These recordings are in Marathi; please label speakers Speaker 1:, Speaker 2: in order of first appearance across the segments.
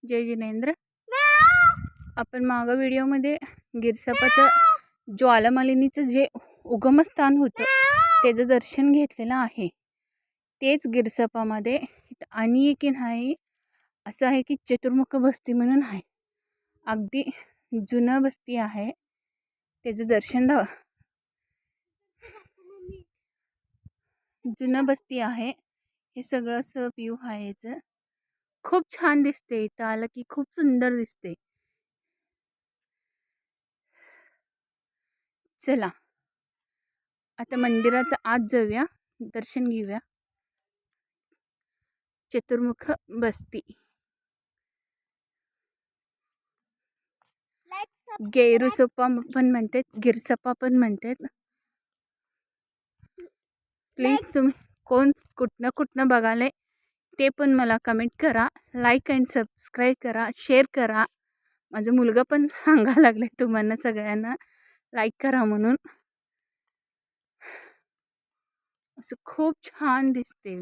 Speaker 1: जय जिनेंद्र. आपण मागं व्हिडिओमध्ये गिरसपाचं ज्वालामालिनीचं जे उगमस्थान होतं त्याचं दर्शन घेतलेलं आहे. तेच गिरसपामध्ये आणि एक नाही असं आहे की चतुर्मुख बस्ती म्हणून आहे. अगदी जुनं बस्ती आहे. त्याचं दर्शन जुनं बस्ती आहे. हे सगळं असं व्ह्यू आहे याचं. खूप छान दिसते. इथं आलं की खूप सुंदर दिसते. चला आता मंदिराचा आत जाऊया, दर्शन घेऊया. चतुर्मुख बस्ती, गेरुसपा पण म्हणतात, गिरसपा पण म्हणतात. प्लीज तुम्ही कोण कुठनं बघाले ते पण मला कमेंट करा. लाईक अँड सबस्क्राईब करा, शेअर करा. माझा मुलगा पण सांगायला लागले तुम्हाला सगळ्यांना लाईक करा म्हणून. असं खूप छान दिसते.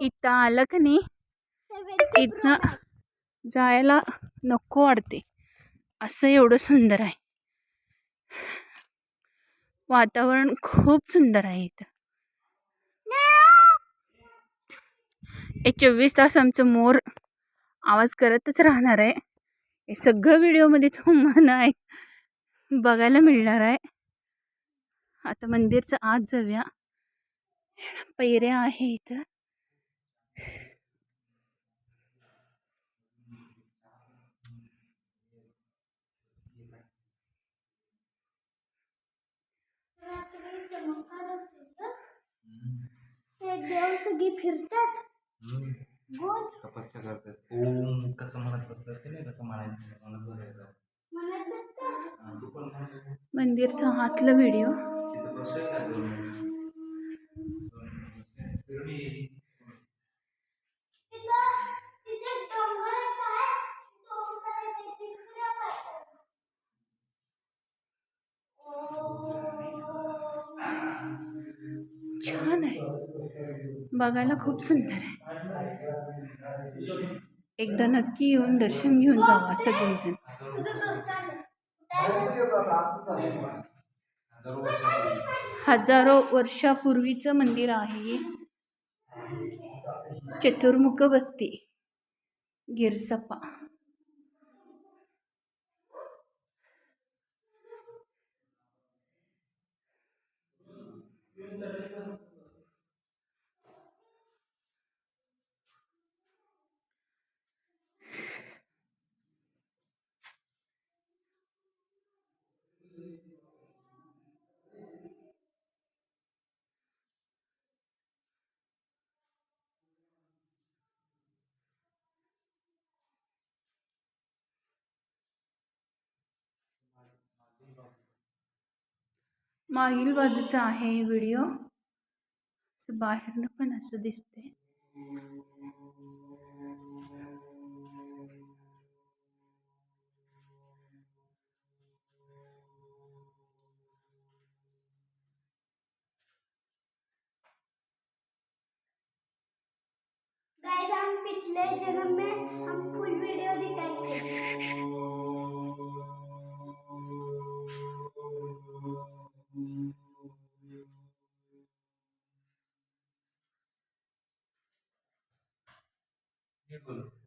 Speaker 1: इथं आलं का नाही इथनं जायला नको वाटते, असं एवढं सुंदर आहे. वातावरण खूप सुंदर आहे इथं. 24 तास आमचं मोर आवाज करतच राहणार आहे. हे सगळं व्हिडिओमध्ये तुम्हाला बघायला मिळणार आहे. आता मंदिरचं आत जाऊया. पायऱ्या आहे इथं. देव सगळी फिरतात, तपस्या करतात. ओम कसं म्हणत बसतात ते नाही, कसं म्हणायचं मंदिरचा आतला व्हिडिओ. छान आहे, बघायला खूप सुंदर आहे. एकदा नक्की येऊन दर्शन घेऊन जावा सगळेजण. हजारो वर्षापूर्वीचं मंदिर आहे. चतुर्मुख बस्ती, गिरसपा. मागील बाजूचा आहे व्हिडिओ. असं बाहेरनं पण असं दिसते. गाइस, हम पिछले जन्म में हम फुल वीडियो दिखाएंगे. ये बोलो.